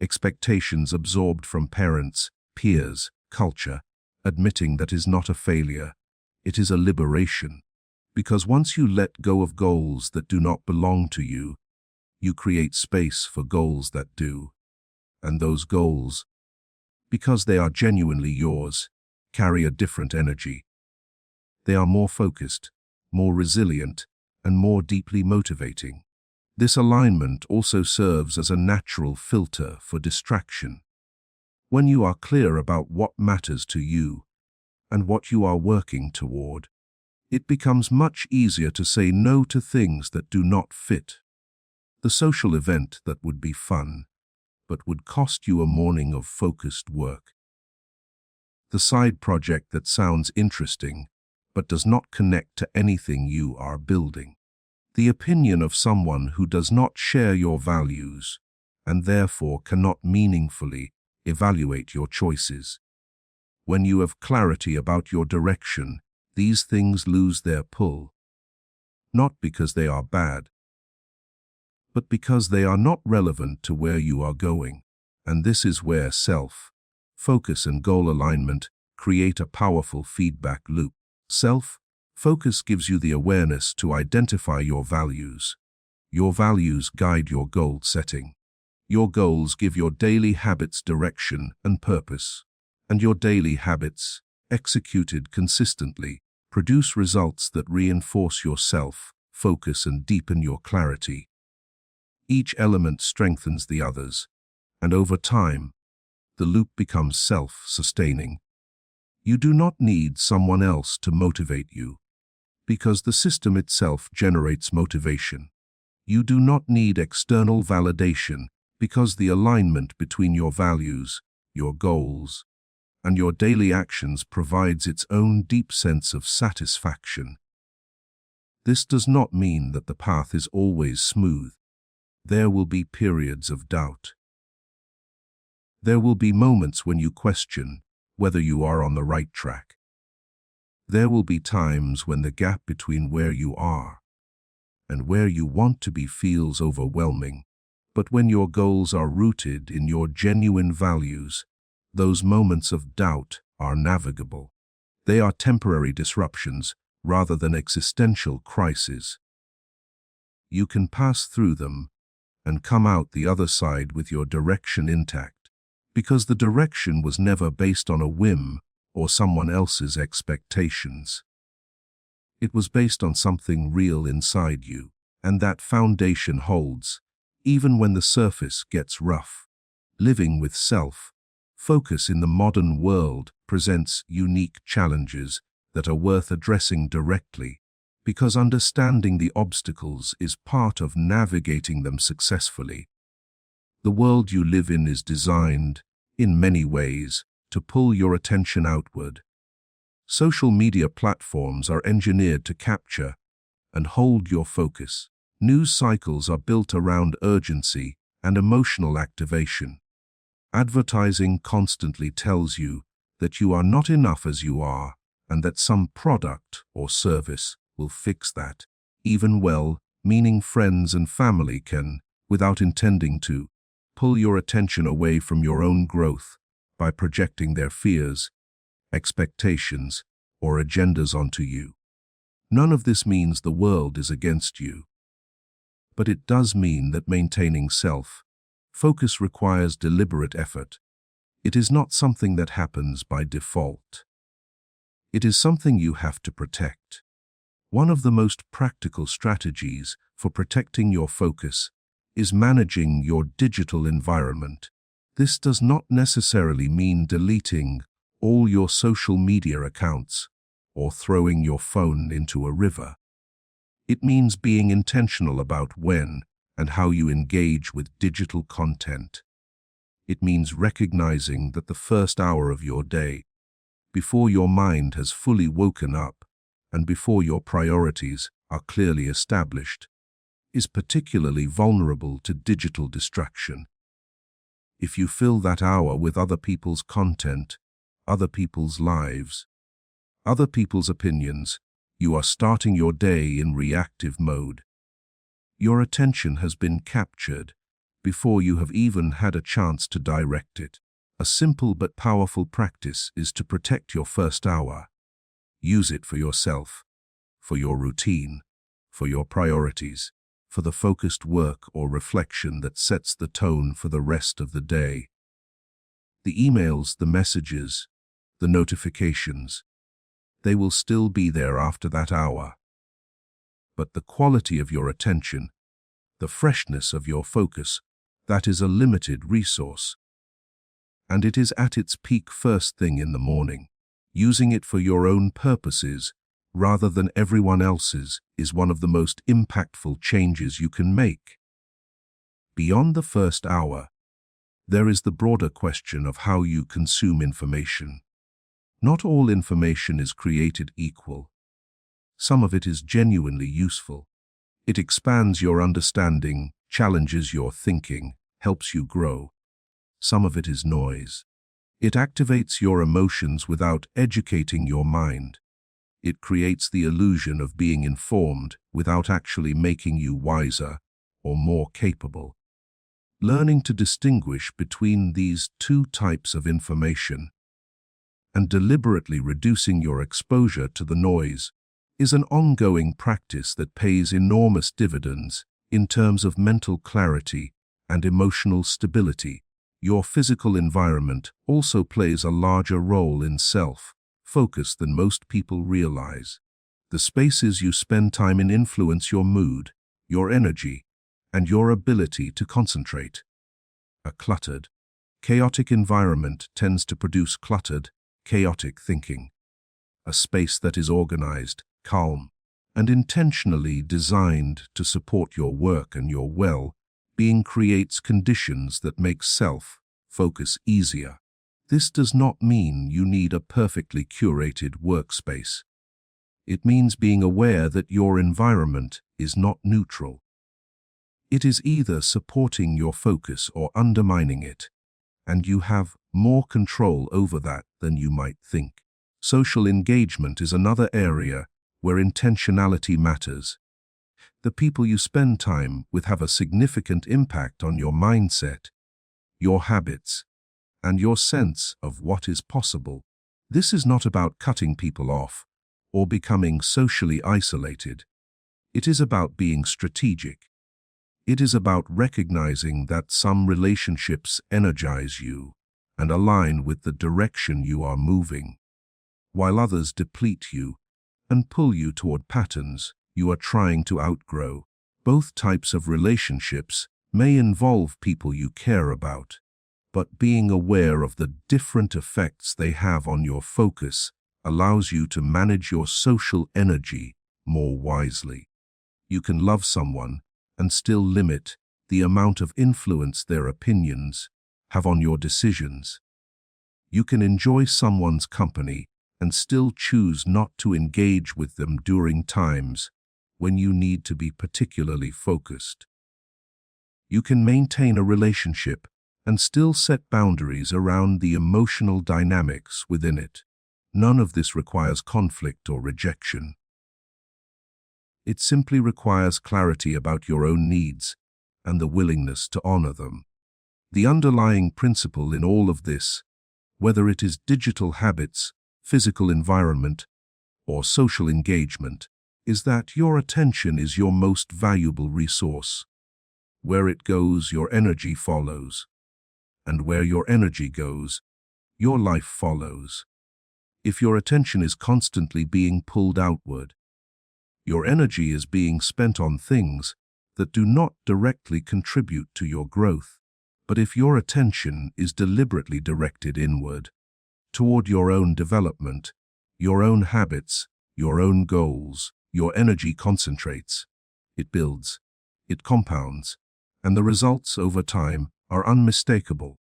S1: expectations absorbed from parents, peers, culture. Admitting that is not a failure, it is a liberation. Because once you let go of goals that do not belong to you, you create space for goals that do. And those goals, because they are genuinely yours, carry a different energy. They are more focused, more resilient, and more deeply motivating. This alignment also serves as a natural filter for distraction. When you are clear about what matters to you and what you are working toward, it becomes much easier to say no to things that do not fit. The social event that would be fun, but would cost you a morning of focused work. The side project that sounds interesting, but does not connect to anything you are building. The opinion of someone who does not share your values, and therefore cannot meaningfully evaluate your choices. When you have clarity about your direction, these things lose their pull. Not because they are bad, but because they are not relevant to where you are going. And this is where self-focus and goal alignment create a powerful feedback loop. Self-focus gives you the awareness to identify your values. Your values guide your goal setting. Your goals give your daily habits direction and purpose. And your daily habits, executed consistently, produce results that reinforce your self-focus and deepen your clarity. Each element strengthens the others, and over time, the loop becomes self-sustaining. You do not need someone else to motivate you, because the system itself generates motivation. You do not need external validation, because the alignment between your values, your goals, and your daily actions provides its own deep sense of satisfaction. This does not mean that the path is always smooth. There will be periods of doubt. There will be moments when you question whether you are on the right track. There will be times when the gap between where you are and where you want to be feels overwhelming. But when your goals are rooted in your genuine values, those moments of doubt are navigable. They are temporary disruptions rather than existential crises. You can pass through them and come out the other side with your direction intact, because the direction was never based on a whim or someone else's expectations. It was based on something real inside you, and that foundation holds, even when the surface gets rough. Living with self-focus in the modern world presents unique challenges that are worth addressing directly, because understanding the obstacles is part of navigating them successfully. The world you live in is designed, in many ways, to pull your attention outward. Social media platforms are engineered to capture and hold your focus. News cycles are built around urgency and emotional activation. Advertising constantly tells you that you are not enough as you are, and that some product or service will fix that. Even well-meaning friends and family can, without intending to, pull your attention away from your own growth by projecting their fears, expectations, or agendas onto you. None of this means the world is against you. But it does mean that maintaining self-focus requires deliberate effort. It is not something that happens by default. It is something you have to protect. One of the most practical strategies for protecting your focus is managing your digital environment. This does not necessarily mean deleting all your social media accounts or throwing your phone into a river. It means being intentional about when and how you engage with digital content. It means recognizing that the first hour of your day, before your mind has fully woken up and before your priorities are clearly established, is particularly vulnerable to digital distraction. If you fill that hour with other people's content, other people's lives, other people's opinions, you are starting your day in reactive mode. Your attention has been captured before you have even had a chance to direct it. A simple but powerful practice is to protect your first hour. Use it for yourself, for your routine, for your priorities, for the focused work or reflection that sets the tone for the rest of the day. The emails, the messages, the notifications, they will still be there after that hour. But the quality of your attention, the freshness of your focus, that is a limited resource. And it is at its peak first thing in the morning. Using it for your own purposes, rather than everyone else's, is one of the most impactful changes you can make. Beyond the first hour, there is the broader question of how you consume information. Not all information is created equal. Some of it is genuinely useful. It expands your understanding, challenges your thinking, helps you grow. Some of it is noise. It activates your emotions without educating your mind. It creates the illusion of being informed without actually making you wiser or more capable. Learning to distinguish between these two types of information and deliberately reducing your exposure to the noise is an ongoing practice that pays enormous dividends in terms of mental clarity and emotional stability. Your physical environment also plays a larger role in self-focus than most people realize. The spaces you spend time in influence your mood, your energy, and your ability to concentrate. A cluttered, chaotic environment tends to produce cluttered, chaotic thinking. A space that is organized, calm, and intentionally designed to support your work and your well-being creates conditions that make self-focus easier. This does not mean you need a perfectly curated workspace. It means being aware that your environment is not neutral. It is either supporting your focus or undermining it, and you have more control over that than you might think. Social engagement is another area where intentionality matters. The people you spend time with have a significant impact on your mindset, your habits, and your sense of what is possible. This is not about cutting people off or becoming socially isolated. It is about being strategic. It is about recognizing that some relationships energize you and align with the direction you are moving, while others deplete you and pull you toward patterns you are trying to outgrow. Both types of relationships may involve people you care about, but being aware of the different effects they have on your focus allows you to manage your social energy more wisely. You can love someone and still limit the amount of influence their opinions have on your decisions. You can enjoy someone's company and still choose not to engage with them during times when you need to be particularly focused. You can maintain a relationship and still set boundaries around the emotional dynamics within it. None of this requires conflict or rejection. It simply requires clarity about your own needs and the willingness to honor them. The underlying principle in all of this, whether it is digital habits, physical environment, or social engagement, is that your attention is your most valuable resource. Where it goes, your energy follows. And where your energy goes, your life follows. If your attention is constantly being pulled outward, your energy is being spent on things that do not directly contribute to your growth. But if your attention is deliberately directed inward, toward your own development, your own habits, your own goals, your energy concentrates, it builds, it compounds, and the results over time are unmistakable.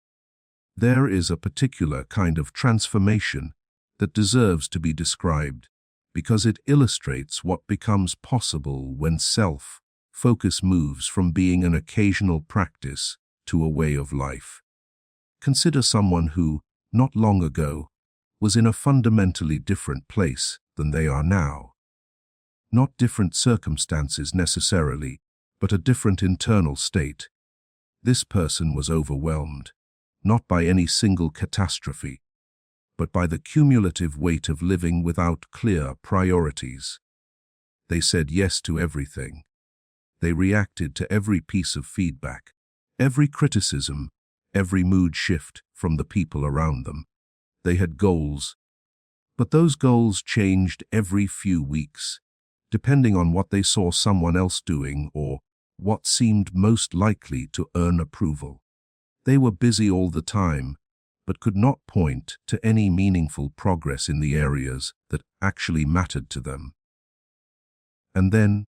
S1: There is a particular kind of transformation that deserves to be described because it illustrates what becomes possible when self-focus moves from being an occasional practice to a way of life. Consider someone who, not long ago, was in a fundamentally different place than they are now. Not different circumstances necessarily, but a different internal state. This person was overwhelmed, not by any single catastrophe, but by the cumulative weight of living without clear priorities. They said yes to everything. They reacted to every piece of feedback, every criticism, every mood shift from the people around them. They had goals, but those goals changed every few weeks, depending on what they saw someone else doing or what seemed most likely to earn approval. They were busy all the time, but could not point to any meaningful progress in the areas that actually mattered to them. And then,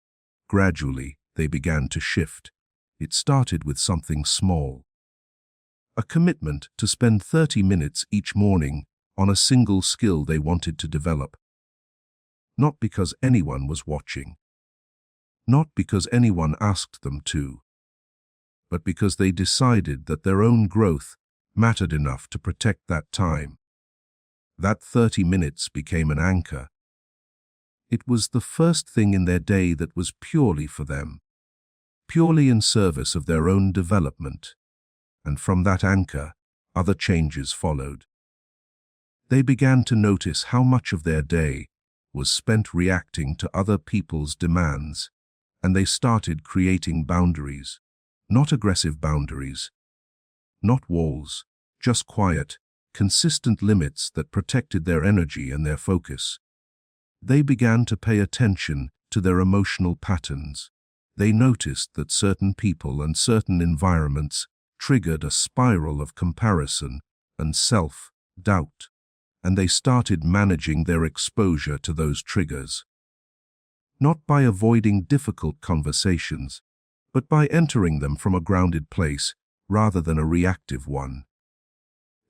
S1: gradually, they began to shift. It started with something small. A commitment to spend 30 minutes each morning on a single skill they wanted to develop. Not because anyone was watching. Not because anyone asked them to. But because they decided that their own growth mattered enough to protect that time. That 30 minutes became an anchor. It was the first thing in their day that was purely for them, purely in service of their own development. And from that anchor, other changes followed. They began to notice how much of their day was spent reacting to other people's demands, and they started creating boundaries, not aggressive boundaries, not walls, just quiet, consistent limits that protected their energy and their focus. They began to pay attention to their emotional patterns. They noticed that certain people and certain environments triggered a spiral of comparison and self-doubt, and they started managing their exposure to those triggers. Not by avoiding difficult conversations, but by entering them from a grounded place rather than a reactive one.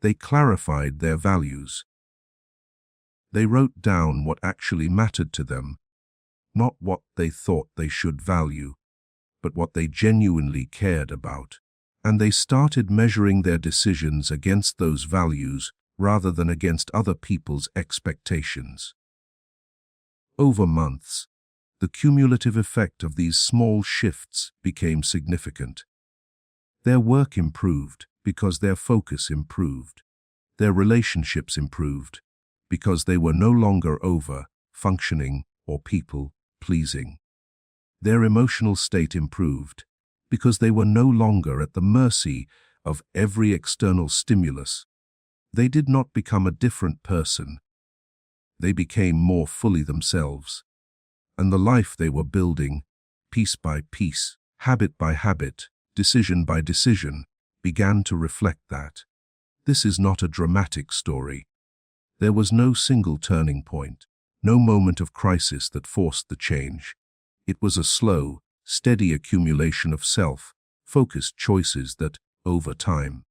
S1: They clarified their values. They wrote down what actually mattered to them, not what they thought they should value, but what they genuinely cared about. And they started measuring their decisions against those values rather than against other people's expectations. Over months, the cumulative effect of these small shifts became significant. Their work improved because their focus improved. Their relationships improved because they were no longer over-functioning or people-pleasing. Their emotional state improved because they were no longer at the mercy of every external stimulus. They did not become a different person. They became more fully themselves. And the life they were building, piece by piece, habit by habit, decision by decision, began to reflect that. This is not a dramatic story. There was no single turning point, no moment of crisis that forced the change. It was a slow, steady accumulation of self-focused choices that, over time,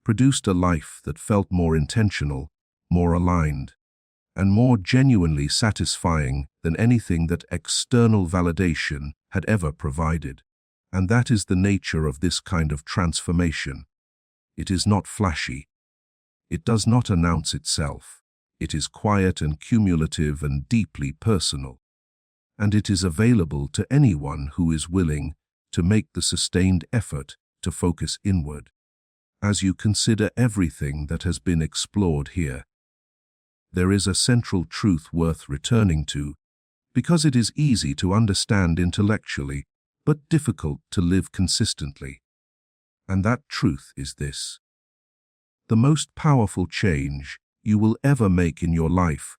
S1: produced a life that felt more intentional, more aligned, and more genuinely satisfying than anything that external validation had ever provided. And that is the nature of this kind of transformation. It is not flashy. It does not announce itself. It is quiet and cumulative and deeply personal. And it is available to anyone who is willing to make the sustained effort to focus inward. As you consider everything that has been explored here, there is a central truth worth returning to, because it is easy to understand intellectually, but difficult to live consistently. And that truth is this: the most powerful change you will ever make in your life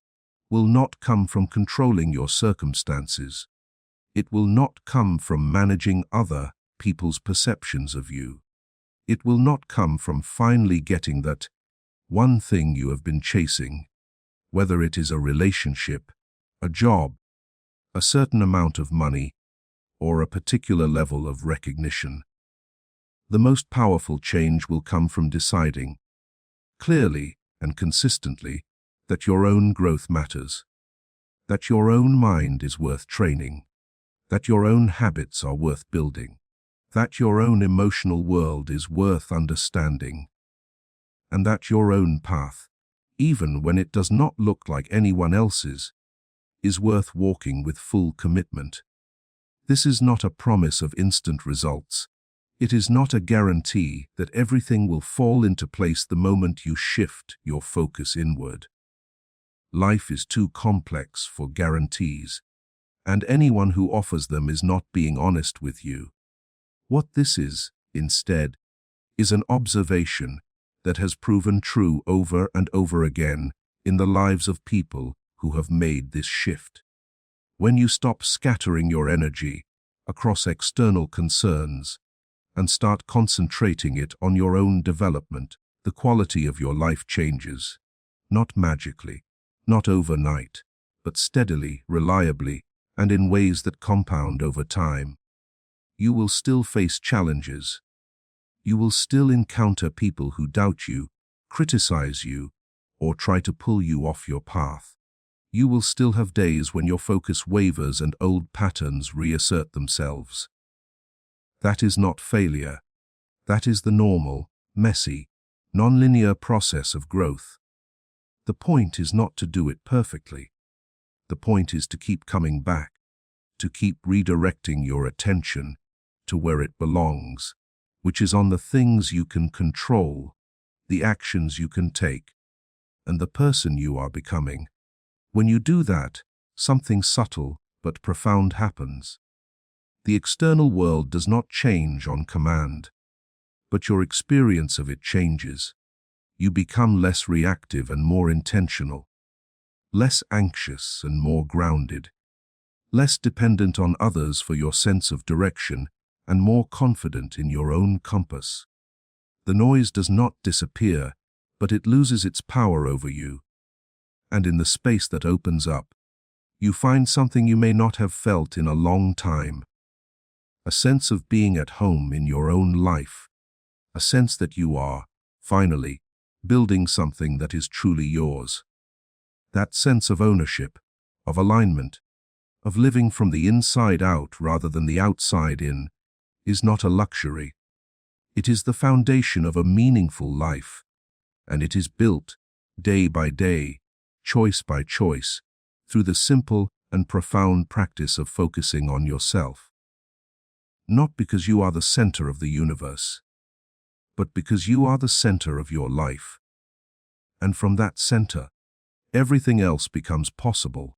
S1: will not come from controlling your circumstances. It will not come from managing other people's perceptions of you. It will not come from finally getting that one thing you have been chasing, whether it is a relationship, a job, a certain amount of money, or a particular level of recognition. The most powerful change will come from deciding, clearly and consistently, that your own growth matters, that your own mind is worth training, that your own habits are worth building, that your own emotional world is worth understanding, and that your own path, even when it does not look like anyone else's, is worth walking with full commitment. This is not a promise of instant results. It is not a guarantee that everything will fall into place the moment you shift your focus inward. Life is too complex for guarantees, and anyone who offers them is not being honest with you. What this is, instead, is an observation that has proven true over and over again in the lives of people who have made this shift. When you stop scattering your energy across external concerns and start concentrating it on your own development, the quality of your life changes, not magically, not overnight, but steadily, reliably, and in ways that compound over time. You will still face challenges. You will still encounter people who doubt you, criticize you, or try to pull you off your path. You will still have days when your focus wavers and old patterns reassert themselves. That is not failure. That is the normal, messy, non-linear process of growth. The point is not to do it perfectly. The point is to keep coming back, to keep redirecting your attention to where it belongs, which is on the things you can control, the actions you can take, and the person you are becoming. When you do that, something subtle but profound happens. The external world does not change on command, but your experience of it changes. You become less reactive and more intentional, less anxious and more grounded, less dependent on others for your sense of direction, and more confident in your own compass. The noise does not disappear, but it loses its power over you. And in the space that opens up, you find something you may not have felt in a long time. A sense of being at home in your own life. A sense that you are, finally, building something that is truly yours. That sense of ownership, of alignment, of living from the inside out rather than the outside in, is not a luxury. It is the foundation of a meaningful life, and it is built, day by day, choice by choice, through the simple and profound practice of focusing on yourself. Not because you are the center of the universe, but because you are the center of your life. And from that center, everything else becomes possible.